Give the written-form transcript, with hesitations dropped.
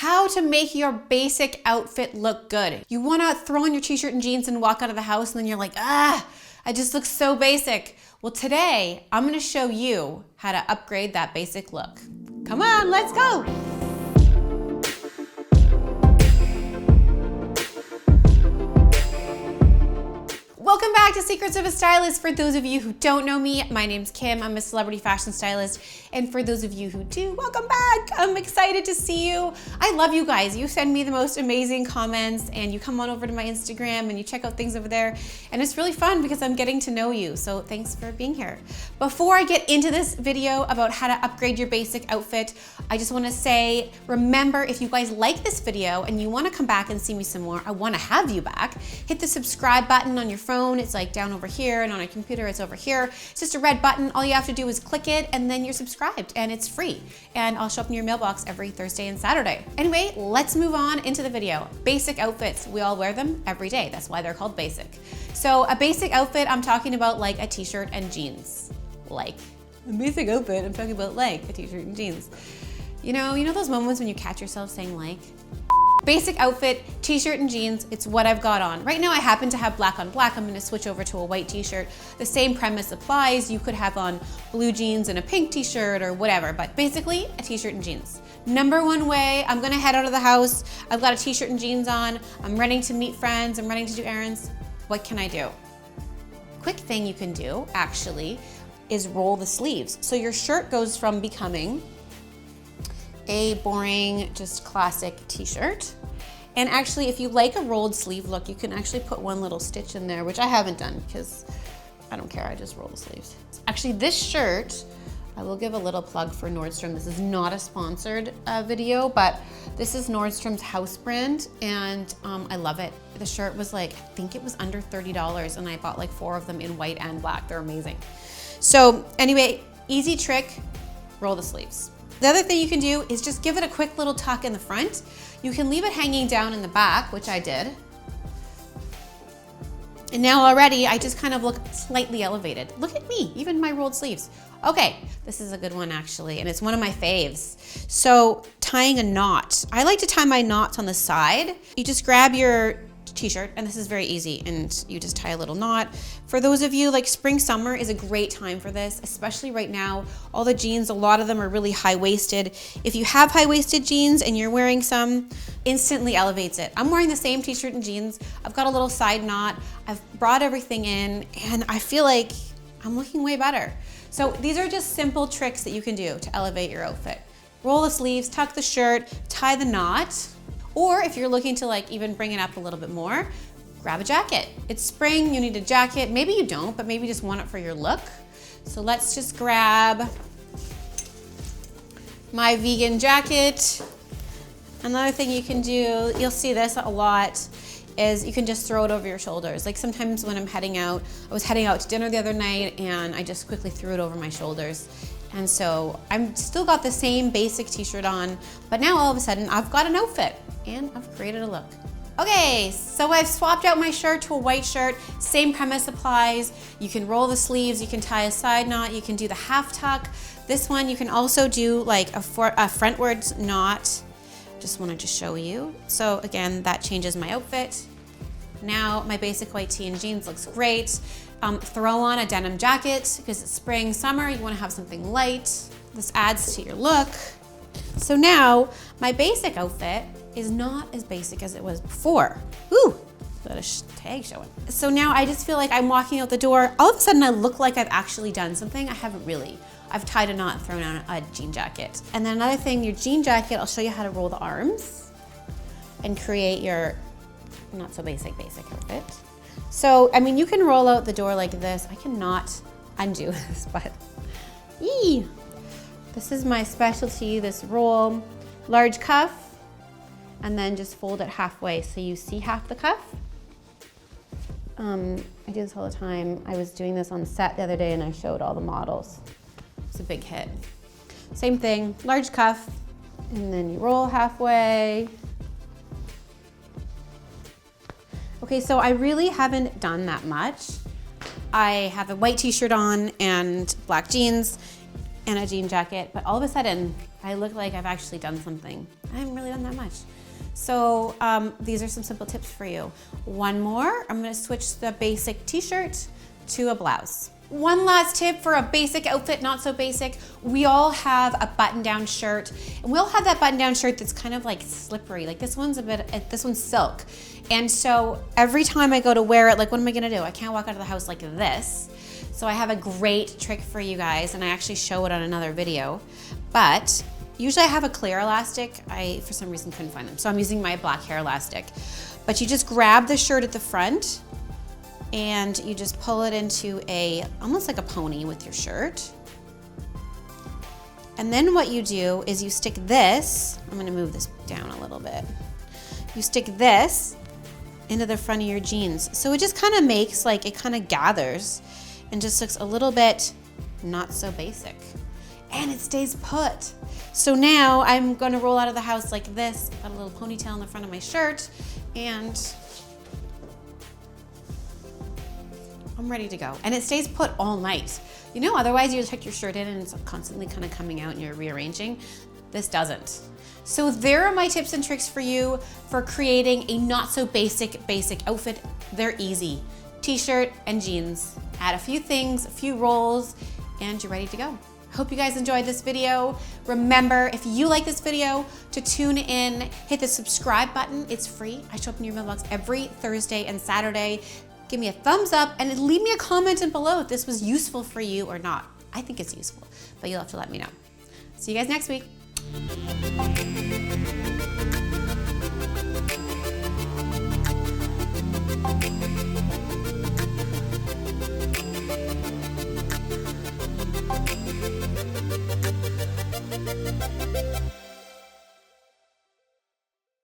How to make your basic outfit look good. You wanna throw on your t-shirt and jeans and walk out of the house and then you're like, I just look so basic. Well, today I'm gonna show you how to upgrade that basic look. Come on, let's go. Welcome back to Secrets of a Stylist. For those of you who don't know me, my name's Kim. I'm a celebrity fashion stylist. And for those of you who do, welcome back. I'm excited to see you. I love you guys. You send me the most amazing comments and you come on over to my Instagram and you check out things over there. And it's really fun because I'm getting to know you. So thanks for being here. Before I get into this video about how to upgrade your basic outfit, I just wanna say, remember, if you guys like this video and you wanna come back and see me some more, I wanna have you back, hit the subscribe button on your phone. It's like down over here, and on a computer it's over here. It's just a red button. All you have to do is click it and then you're subscribed and it's free. And I'll show up in your mailbox every Thursday and Saturday. Anyway, let's move on into the video. Basic outfits, we all wear them every day. That's why they're called basic. So a basic outfit, I'm talking about like a t-shirt and jeans. Like a basic outfit, I'm talking about like a t-shirt and jeans. You know those moments when you catch yourself saying like? Basic outfit, t-shirt and jeans, it's what I've got on. Right now I happen to have black on black. I'm gonna switch over to a white t-shirt. The same premise applies. You could have on blue jeans and a pink t-shirt or whatever, but basically a t-shirt and jeans. Number one way, I'm gonna head out of the house. I've got a t-shirt and jeans on. I'm running to meet friends. I'm running to do errands. What can I do? Quick thing you can do, actually, is roll the sleeves. So your shirt goes from becoming a boring, just classic t-shirt. And actually, if you like a rolled sleeve look, you can actually put one little stitch in there, which I haven't done because I don't care, I just roll the sleeves. Actually, this shirt, I will give a little plug for Nordstrom. This is not a sponsored video, but this is Nordstrom's house brand, and I love it. The shirt was like, I think it was under $30, and I bought like 4 of them in white and black. They're amazing. So anyway, easy trick, roll the sleeves. The other thing you can do is just give it a quick little tuck in the front. You can leave it hanging down in the back, which I did. And now already I just kind of look slightly elevated. Look at me, even my rolled sleeves. Okay, this is a good one actually, and it's one of my faves. So tying a knot. I like to tie my knots on the side. You just grab your t-shirt, and this is very easy, and you just tie a little knot. For those of you, like spring, summer is a great time for this, especially right now. All the jeans, a lot of them are really high-waisted. If you have high-waisted jeans and you're wearing some, instantly elevates it. I'm wearing the same t-shirt and jeans. I've got a little side knot. I've brought everything in, and I feel like I'm looking way better. So these are just simple tricks that you can do to elevate your outfit. Roll the sleeves, tuck the shirt, tie the knot. Or if you're looking to like even bring it up a little bit more, grab a jacket. It's spring, you need a jacket. Maybe you don't, but maybe you just want it for your look. So let's just grab my vegan jacket. Another thing you can do, you'll see this a lot, is you can just throw it over your shoulders. Like sometimes when I'm heading out, I was heading out to dinner the other night and I just quickly threw it over my shoulders. And so I'm still got the same basic t-shirt on, but now all of a sudden I've got an outfit and I've created a look. Okay, so I've swapped out my shirt to a white shirt. Same premise applies. You can roll the sleeves, you can tie a side knot, you can do the half tuck. This one you can also do like a frontwards knot. Just wanted to show you. So again, that changes my outfit. Now my basic white tee and jeans looks great. Throw on a denim jacket because it's spring, summer, you wanna have something light. This adds to your look. So now my basic outfit is not as basic as it was before. Ooh, got a tag showing. So now I just feel like I'm walking out the door. All of a sudden I look like I've actually done something. I haven't really. I've tied a knot and thrown on a jean jacket. And then another thing, your jean jacket, I'll show you how to roll the arms and create your not so basic outfit. So, I mean, you can roll out the door like this. I cannot undo this, but yee. This is my specialty, this roll. Large cuff, and then just fold it halfway so you see half the cuff. I do this all the time. I was doing this on set the other day and I showed all the models. It's a big hit. Same thing, large cuff, and then you roll halfway. Okay, so I really haven't done that much. I have a white t-shirt on and black jeans and a jean jacket, but all of a sudden, I look like I've actually done something. I haven't really done that much. So these are some simple tips for you. One more, I'm gonna switch the basic t-shirt to a blouse. One last tip for a basic outfit, not so basic. We all have a button-down shirt, and we all have that button-down shirt that's kind of like slippery. Like this one's silk. And so every time I go to wear it, like what am I gonna do? I can't walk out of the house like this. So I have a great trick for you guys, and I actually show it on another video. But usually I have a clear elastic. I, for some reason, couldn't find them. So I'm using my black hair elastic. But you just grab the shirt at the front and you just pull it into almost like a pony with your shirt. And then what you do is you stick this, I'm gonna move this down a little bit. You stick this into the front of your jeans. So it just kind of makes like, it kind of gathers and just looks a little bit not so basic. And it stays put. So now I'm gonna roll out of the house like this, got a little ponytail in the front of my shirt, and I'm ready to go. And it stays put all night. You know, otherwise you tuck your shirt in and it's constantly kind of coming out and you're rearranging. This doesn't. So there are my tips and tricks for you for creating a not so basic outfit. They're easy. T-shirt and jeans. Add a few things, a few rolls, and you're ready to go. Hope you guys enjoyed this video. Remember, if you like this video, to tune in, hit the subscribe button. It's free. I show up in your mailbox every Thursday and Saturday. Give me a thumbs up and leave me a comment in below if this was useful for you or not. I think it's useful, but you'll have to let me know. See you guys next week.